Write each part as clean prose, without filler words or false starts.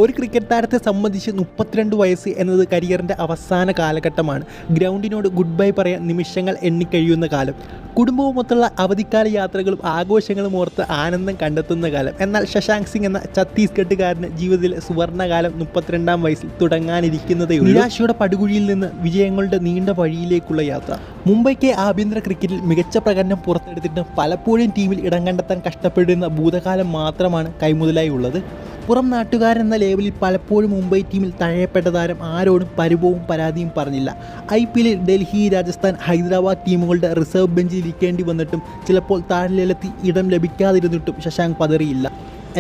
ഒരു ക്രിക്കറ്റ് താരത്തെ സംബന്ധിച്ച് 32 വയസ്സ് എന്നത് കരിയറിൻ്റെ അവസാന കാലഘട്ടമാണ്. ഗ്രൗണ്ടിനോട് ഗുഡ് ബൈ പറയാൻ നിമിഷങ്ങൾ എണ്ണിക്കഴിയുന്ന കാലം. കുടുംബവുമൊത്തുള്ള അവധിക്കാല യാത്രകളും ആഘോഷങ്ങളും ഓർത്ത് ആനന്ദം കണ്ടെത്തുന്ന കാലം. എന്നാൽ ശശാങ്ക് സിംഗ് എന്ന ഛത്തീസ്ഗഡുകാരന് ജീവിതത്തിലെ സുവർണ്ണകാലം 32-ാം വയസ്സിൽ തുടങ്ങാനിരിക്കുന്നതേയുള്ളൂ. നിരാശയുടെ പടുകുഴിയിൽ നിന്ന് വിജയങ്ങളുടെ നീണ്ട വഴിയിലേക്കുള്ള യാത്ര. മുംബൈക്ക് ആഭ്യന്തര ക്രിക്കറ്റിൽ മികച്ച പ്രകടനം പുറത്തെടുത്തിട്ട് പലപ്പോഴും ടീമിൽ ഇടം കണ്ടെത്താൻ കഷ്ടപ്പെടുന്ന ഭൂതകാലം മാത്രമാണ് കൈമുതലായി ഉള്ളത്. പുറം നാട്ടുകാരെന്ന ലേവലിൽ പലപ്പോഴും മുംബൈ ടീമിൽ തഴയപ്പെട്ട താരം ആരോടും പരിഭവവും പരാതിയും പറഞ്ഞില്ല. IPL ഡൽഹി, രാജസ്ഥാൻ, ഹൈദരാബാദ് ടീമുകളുടെ റിസർവ് ബെഞ്ചിൽ ഇരിക്കേണ്ടി വന്നിട്ടും ചിലപ്പോൾ താഴ്ലേലത്തിൽ ഇടം ലഭിക്കാതിരുന്നിട്ടും ശശാങ്ക് പതറിയില്ല.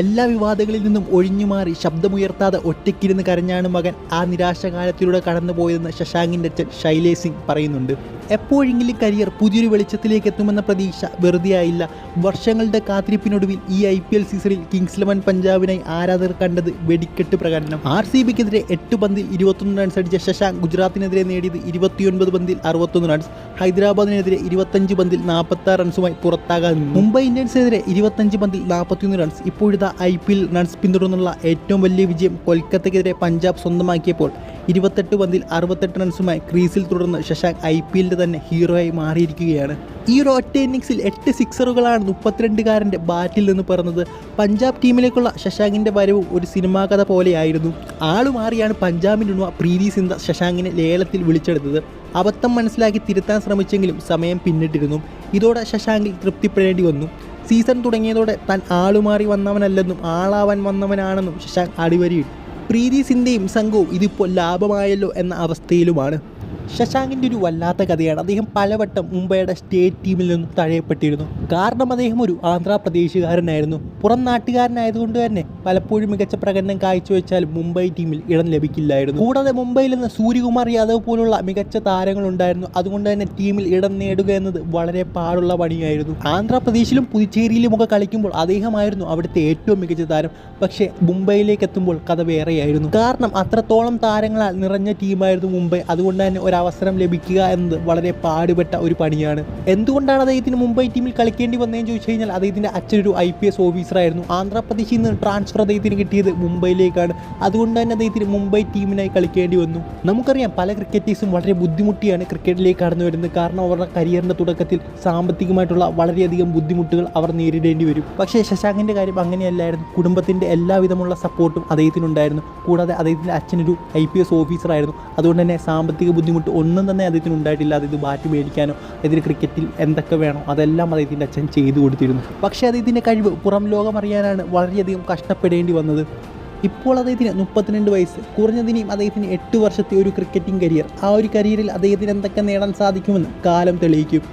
എല്ലാ വിവാദങ്ങളിൽ നിന്നും ഒഴിഞ്ഞുമാറി ശബ്ദമുയർത്താതെ ഒറ്റയ്ക്കിരുന്ന് കരഞ്ഞാണ് മകൻ ആ നിരാശകാലത്തിലൂടെ കടന്നുപോയതെന്ന് ശശാങ്കിൻ്റെ അച്ഛൻ ശൈലേഷ് സിംഗ് പറയുന്നുണ്ട്. എപ്പോഴെങ്കിലും കരിയർ പുതിയൊരു വെളിച്ചത്തിലേക്ക് എത്തുമെന്ന പ്രതീക്ഷ വെറുതെയായില്ല. വർഷങ്ങളുടെ കാത്തിരിപ്പിനൊടുവിൽ ഈ IPL സീസണിൽ കിങ്സ് 11 പഞ്ചാബിനായി ആരാധകർ കണ്ടത് വെടിക്കെട്ട് പ്രകടനം. RCBക്കെതിരെ 8 പന്തിൽ 21 റൺസ് അടിച്ച ശശാങ്ക് ഗുജറാത്തിനെതിരെ നേടിയത് 29 പന്തിൽ 61 റൺസ്. ഹൈദരാബാദിനെതിരെ 25 പന്തിൽ 46 റൺസുമായി പുറത്താകാൻ നിന്നു. മുംബൈ ഇന്ത്യൻസിനെതിരെ 25 പന്തിൽ 41 റൺസ്. ഇപ്പോഴത്തെ IPL റൺസ് പിന്തുടർന്നുള്ള ഏറ്റവും വലിയ വിജയം കൊൽക്കത്തയ്ക്കെതിരെ പഞ്ചാബ് സ്വന്തമാക്കിയപ്പോൾ 28 പന്തിൽ 68 റൺസുമായി ക്രീസിൽ തുടർന്ന് ശശാങ്ക് IPLന്റെ തന്നെ ഹീറോയായി മാറിയിരിക്കുകയാണ്. ഈ ഒരു ഒറ്റ ഇന്നിംഗ്സിൽ 8 സിക്സറുകളാണ് 32-കാരൻ്റെ ബാറ്റിൽ നിന്ന് പിറന്നത്. പഞ്ചാബ് ടീമിലേക്കുള്ള ശശാങ്കിൻ്റെ വരവും ഒരു സിനിമാ കഥ പോലെയായിരുന്നു. ആളുമാറിയാണ് പഞ്ചാബിൻ്റെ ഉടമ പ്രീതി സിന്ധ ശശാങ്കിനെ ലേലത്തിൽ വിളിച്ചെടുത്തത്. അബദ്ധം മനസ്സിലാക്കി തിരുത്താൻ ശ്രമിച്ചെങ്കിലും സമയം പിന്നിട്ടിരുന്നു. ഇതോടെ ശശാങ്കിൽ തൃപ്തിപ്പെടേണ്ടി വന്നു. സീസൺ തുടങ്ങിയതോടെ താൻ ആളുമാറി വന്നവനല്ലെന്നും ആളാവാൻ വന്നവനാണെന്നും ശശാങ്ക് അടിവരയിട്ടു. പ്രീതി സിന്ധയും സംഘവും ഇതിപ്പോൾ ലാഭമായല്ലോ എന്ന അവസ്ഥയിലുമാണ്. ശശാങ്കിൻ്റെ ഒരു വല്ലാത്ത കഥയാണ്. അദ്ദേഹം പലവട്ടം മുംബൈയുടെ സ്റ്റേറ്റ് ടീമിൽ നിന്നും തഴയപ്പെട്ടിരുന്നു. കാരണം അദ്ദേഹം ഒരു ആന്ധ്രാപ്രദേശുകാരനായിരുന്നു. പുറം നാട്ടുകാരനായതുകൊണ്ട് തന്നെ പലപ്പോഴും മികച്ച പ്രകടനം കാഴ്ചവെച്ചാലും മുംബൈ ടീമിൽ ഇടം ലഭിക്കില്ലായിരുന്നു. കൂടാതെ മുംബൈയിൽ നിന്ന് സൂര്യകുമാർ യാദവ് പോലുള്ള മികച്ച താരങ്ങളുണ്ടായിരുന്നു. അതുകൊണ്ട് തന്നെ ടീമിൽ ഇടം നേടുക എന്നത് വളരെ പാടുള്ള പണിയായിരുന്നു. ആന്ധ്രാപ്രദേശിലും പുതുച്ചേരിയിലുമൊക്കെ കളിക്കുമ്പോൾ അദ്ദേഹമായിരുന്നു അവിടുത്തെ ഏറ്റവും മികച്ച താരം. പക്ഷേ മുംബൈയിലേക്ക് എത്തുമ്പോൾ കഥ വേറെയായിരുന്നു. കാരണം അത്രത്തോളം താരങ്ങളാൽ നിറഞ്ഞ ടീമായിരുന്നു മുംബൈ. അതുകൊണ്ട് തന്നെ അവസരം ലഭിക്കുക എന്നത് വളരെ പാടുപെട്ട ഒരു പണിയാണ്. എന്തുകൊണ്ടാണ് അദ്ദേഹത്തിന് മുംബൈ ടീമിൽ കളിക്കേണ്ടി വന്നതെന്ന് ചോദിച്ചു കഴിഞ്ഞാൽ അദ്ദേഹത്തിൻ്റെ അച്ഛനൊരു IPS ഓഫീസറായിരുന്നു. ആന്ധ്രാപ്രദേശിൽ നിന്ന് ട്രാൻസ്ഫർ അദ്ദേഹത്തിന് കിട്ടിയത് മുംബൈയിലേക്കാണ്. അതുകൊണ്ട് തന്നെ അദ്ദേഹത്തിന് മുംബൈ ടീമിനായി കളിക്കേണ്ടി വന്നു. നമുക്കറിയാം പല ക്രിക്കറ്റേഴ്സും വളരെ ബുദ്ധിമുട്ടിയാണ് ക്രിക്കറ്റിലേക്ക് കടന്നു വരുന്നത്. കാരണം അവരുടെ കരിയറിൻ്റെ തുടക്കത്തിൽ സാമ്പത്തികമായിട്ടുള്ള വളരെയധികം ബുദ്ധിമുട്ടുകൾ അവർ നേരിടേണ്ടി വരും. പക്ഷേ ശശാങ്കിൻ്റെ കാര്യം അങ്ങനെയല്ലായിരുന്നു. കുടുംബത്തിൻ്റെ എല്ലാവിധമുള്ള സപ്പോർട്ടും അദ്ദേഹത്തിനുണ്ടായിരുന്നു. കൂടാതെ അദ്ദേഹത്തിൻ്റെ അച്ഛനൊരു IPS ഓഫീസറായിരുന്നു. അതുകൊണ്ട് തന്നെ സാമ്പത്തിക ബുദ്ധിമുട്ട് ഒന്നും തന്നെ അദ്ദേഹത്തിന് ഉണ്ടായിട്ടില്ല. അതായത് ബാറ്റ് മേടിക്കാനോ അദ്ദേഹത്തിന് ക്രിക്കറ്റിൽ എന്തൊക്കെ വേണോ അതെല്ലാം അദ്ദേഹത്തിൻ്റെ അച്ഛൻ ചെയ്തു കൊടുത്തിരുന്നു. പക്ഷേ അദ്ദേഹത്തിൻ്റെ കഴിവ് പുറം ലോകം അറിയാനാണ് വളരെയധികം കഷ്ടപ്പെടേണ്ടി വന്നത്. ഇപ്പോൾ അദ്ദേഹത്തിന് 32 വയസ്സ്. കുറഞ്ഞതിനെയും അദ്ദേഹത്തിന് 8 വർഷത്തെ ഒരു ക്രിക്കറ്റിംഗ് കരിയർ. ആ ഒരു കരിയറിൽ അദ്ദേഹത്തിന് എന്തൊക്കെ നേടാൻ സാധിക്കുമെന്ന് കാലം തെളിയിക്കും.